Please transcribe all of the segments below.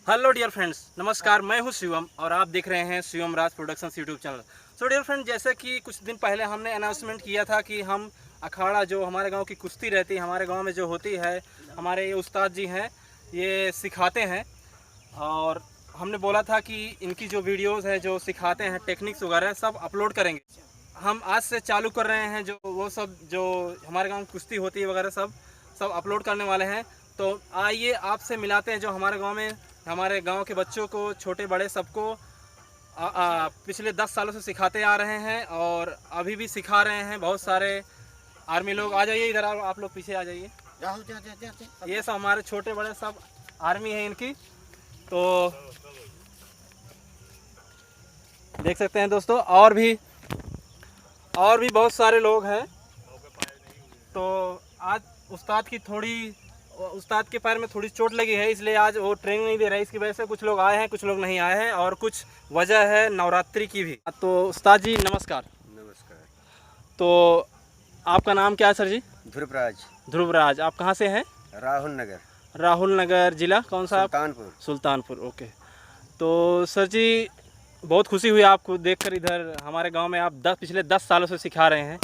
Hello dear friends, नमस्कार। मैं हूं शिवम और आप देख रहे हैं Shivam Raj productions YouTube channel. So dear friend, जैसे कि कुछ दिन पहले हमने अनाउंसमेंट किया था कि हम अखाड़ा जो हमारे गांव की कुश्ती रहती है, हमारे गांव में जो होती है, हमारे ये उस्ताद जी हैं, ये सिखाते हैं। और हमने बोला था कि इनकी जो वीडियोज़ है, जो सिखाते हैं, टेक्निक्स वगैरह सब अपलोड करेंगे। हम आज से चालू कर रहे हैं, जो वो सब जो हमारे गाँव में कुश्ती होती है वगैरह सब अपलोड करने वाले हैं। तो आइए आपसे मिलाते हैं, जो हमारे गांव में हमारे गांव के बच्चों को, छोटे बड़े सबको पिछले 10 सालों से सिखाते आ रहे हैं और अभी भी सिखा रहे हैं। बहुत सारे आर्मी लोग, आ जाइए इधर, आप लोग पीछे आ जाइए। ये सब हमारे छोटे बड़े सब आर्मी है इनकी। तो देख सकते हैं दोस्तों, और भी बहुत सारे लोग हैं। तो आज उस्ताद के पैर में थोड़ी चोट लगी है, इसलिए आज वो ट्रेनिंग नहीं दे रहा है। इसकी वजह से कुछ लोग आए हैं, कुछ लोग नहीं आए हैं, और कुछ वजह है नवरात्रि की भी। तो उस्ताद जी नमस्कार। नमस्कार। तो आपका नाम क्या है सर जी? ध्रुवराज। आप कहाँ से हैं? राहुल नगर। जिला कौन सा? सुल्तानपुर। ओके। तो सर जी, बहुत खुशी हुई आपको देखकर। इधर हमारे गांव में आप पिछले 10 सालों से सिखा रहे हैं।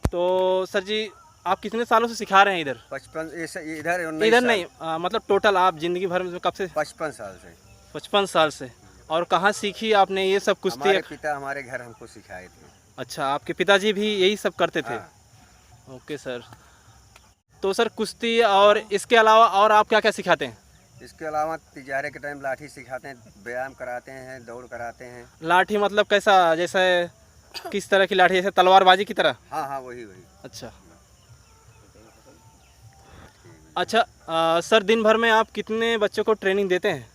तो सर जी, आप कितने सालों से सिखा रहे हैं इधर? 55। इधर नहीं, मतलब टोटल आप जिंदगी भर में कब से? 55 साल से। 55 साल से। और कहाँ सीखी आपने ये सब कुश्ती? हमारे पिता हमारे घर हमको सिखाए थे। अच्छा, आपके पिताजी भी यही सब करते थे? हाँ। Okay sir. तो सर, कुश्ती और इसके अलावा और आप क्या क्या सिखाते हैं? इसके अलावा तिजारे के टाइम लाठी सिखाते हैं, व्यायाम कराते हैं, दौड़ कराते हैं। लाठी मतलब कैसा? जैसे किस तरह की लाठी? जैसे तलवारबाजी की तरह? हाँ, वही। अच्छा। सर, दिन भर में आप कितने बच्चों को ट्रेनिंग देते हैं?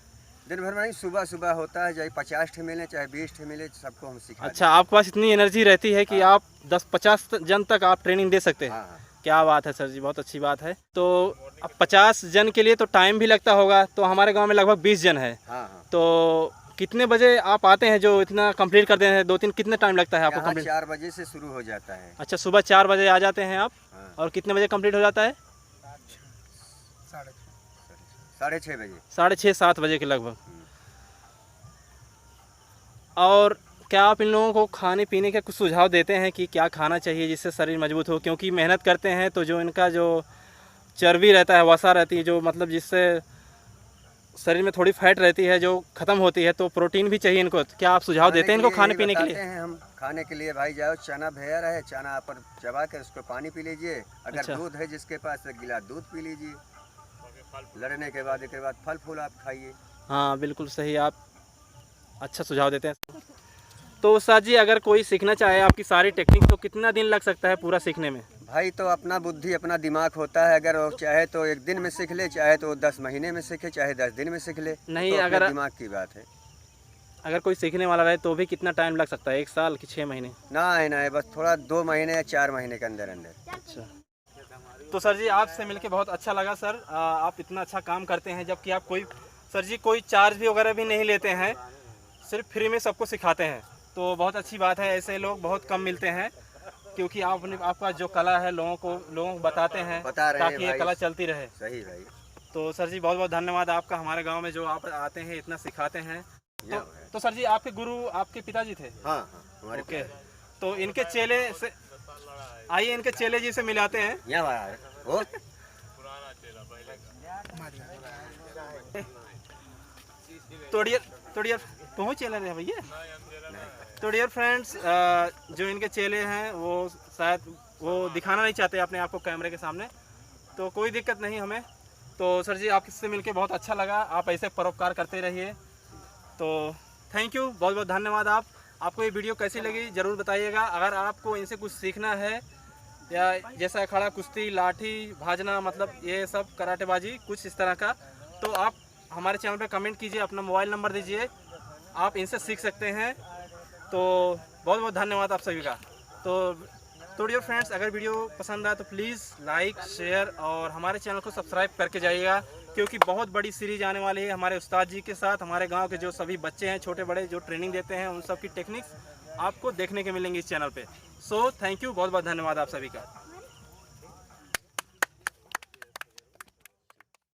दिन भर में नहीं, सुबह होता है, चाहे 50 ठे मिले चाहे 20 ठे मिले, सबको हम सिखाते हैं। अच्छा, आपके पास इतनी एनर्जी रहती है कि हाँ। आप 10-50 जन तक आप ट्रेनिंग दे सकते हैं? हाँ। क्या बात है सर जी, बहुत अच्छी बात है। तो अब 50 जन के लिए तो टाइम भी लगता होगा। तो हमारे गांव में लगभग 20 जन है। हाँ। तो कितने बजे आप आते हैं जो इतना कंप्लीट कर देते हैं? 2-3 कितने टाइम लगता है आपको कंप्लीट? 4 बजे से शुरू हो जाता है। अच्छा, सुबह 4 बजे आ जाते हैं आप। हाँ। और कितने बजे कंप्लीट हो जाता है? 6:30 बजे। 6:30-7 बजे के लगभग। और क्या आप इन लोगों को खाने पीने का कुछ सुझाव देते हैं कि क्या खाना चाहिए जिससे शरीर मजबूत हो? क्योंकि मेहनत करते हैं तो जो इनका जो चर्बी रहता है, वसा रहती है, जो मतलब जिससे शरीर में थोड़ी फैट रहती है जो ख़त्म होती है, तो प्रोटीन भी चाहिए इनको। तो क्या आप सुझाव देते हैं इनको खाने पीने के लिए? हम खाने के लिए भाई जाओ, चना भैया रहे, चना पर चबा कर उसको पानी पी लीजिए। अगर अच्छा। दूध है जिसके पास, 1 गिलास दूध पी लीजिए। लड़ने के बाद फल फूल आप खाइए। हाँ, बिल्कुल सही। आप अच्छा सुझाव देते हैं। तो उस्ताद जी, अगर कोई सीखना चाहे आपकी सारी टेक्निक, तो कितना दिन लग सकता है पूरा सीखने में? भाई तो अपना बुद्धि, अपना दिमाग होता है। अगर वो चाहे तो 1 दिन में सीख ले, चाहे तो 10 महीने में सीखे, चाहे 10 दिन में सीख ले। नहीं, तो अगर दिमाग की बात है। अगर कोई सीखने वाला रहे तो भी कितना टाइम लग सकता है? 1 साल कि 6 महीने? ना, बस थोड़ा 2 महीने या 4 महीने के अंदर। अच्छा। तो सर जी, आपसे मिलके बहुत अच्छा लगा सर। आप इतना अच्छा काम करते हैं, जबकि आप कोई चार्ज भी वगैरह भी नहीं लेते हैं, सिर्फ फ्री में सबको सिखाते हैं। तो बहुत अच्छी बात है। ऐसे लोग बहुत कम मिलते हैं, क्योंकि आपका जो कला है लोगों को बताते हैं, ताकि ये कला चलती रहे। सही भाई। तो सर जी, बहुत बहुत धन्यवाद आपका। हमारे गांव में जो आप आते हैं, इतना सिखाते हैं। तो सर जी, आपके गुरु आपके पिताजी थे? हाँ, हमारे। ओके। तो इनके चेले से आइए, इनके चेले जी से मिलाते हैं। पहुँच चले रहे भैया। तो डियर फ्रेंड्स, जो इनके चेले हैं वो शायद वो दिखाना नहीं चाहते अपने आप को कैमरे के सामने। तो कोई दिक्कत नहीं हमें। तो सर जी, आपसे मिलके बहुत अच्छा लगा। आप ऐसे परोपकार करते रहिए। तो थैंक यू, बहुत बहुत धन्यवाद। आपको ये वीडियो कैसी लगी ज़रूर बताइएगा। अगर आपको इनसे कुछ सीखना है, या जैसा अखाड़ा कुश्ती, लाठी भाजना, मतलब ये सब कराटेबाजी कुछ इस तरह का, तो आप हमारे चैनल पे कमेंट कीजिए, अपना मोबाइल नंबर दीजिए, आप इनसे सीख सकते हैं। तो बहुत बहुत धन्यवाद आप सभी का। तो डियर फ्रेंड्स, अगर वीडियो पसंद आए तो प्लीज़ लाइक, शेयर और हमारे चैनल को सब्सक्राइब करके जाइएगा, क्योंकि बहुत बड़ी सीरीज आने वाली है हमारे उस्ताद जी के साथ। हमारे गांव के जो सभी बच्चे हैं, छोटे बड़े, जो ट्रेनिंग देते हैं, उन सब की टेक्निक्स आपको देखने के मिलेंगी इस चैनल पे। सो थैंक यू, बहुत बहुत धन्यवाद आप सभी का।